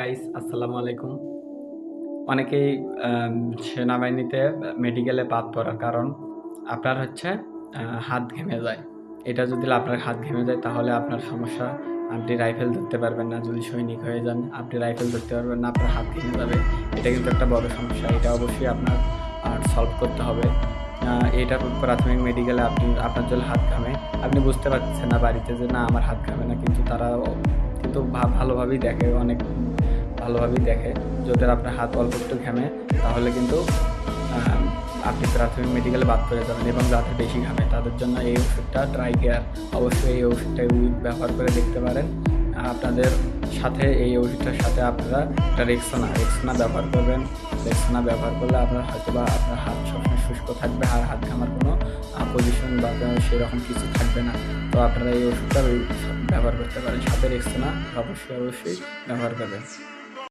Guys আসসালামু আলাইকুম। অনেকেই আম সেনাবাহিনীতে মেডিকেলে বাদ পড়ার কারণ আপনার হচ্ছে হাত ঘেমে যায়। এটা যদি আপনার হাত ঘেমে যায় তাহলে আপনার সমস্যা, আপনি রাইফেল ধরতে পারবেন না। যদি সৈনিক হয়ে যান, আপনি রাইফেল ধরতে পারবেন না, আপনার হাত ঘেমে যাবে। এটা কিন্তু একটা বড় সমস্যা। এটা অবশ্যই আপনার সলভ করতে হবে। এটা প্রাথমিক মেডিকেলে আপনার যদি হাত ঘামে, আপনি বুঝতে পারছেন না বাড়িতে যে না আমার হাত ঘামে না, কিন্তু তারা কিন্তু ভালোভাবেই দেখে, অনেক ভালোভাবেই দেখে। যদি আপনার হাত অল্প একটু ঘামে তাহলে কিন্তু আপনি প্রাথমিক মেডিকেলে বাদ পড়ে যাবেন, এবং যাদের বেশি ঘামে তাদের জন্য এই ওষুধটা ট্রাইকেয়ার, অবশ্যই এই ওষুধটা ব্যবহার করে দেখতে পারেন। আপনাদের সাথে এই ওষুধটার সাথে আপনারা একটা রেক্সোনা ব্যবহার করবেন। রেক্সোনা ব্যবহার করলে আপনার হয়তোবা আপনার হাত সবসময় শুষ্ক থাকবে, আর হাত ঘামার কোনো পজিশন বা সেরকম কিছু থাকবে না। তো আপনারা এই ওষুধটা ব্যবহার করতে পারেন। সাথে রেক্সোনা অবশ্যই ব্যবহার করবেন।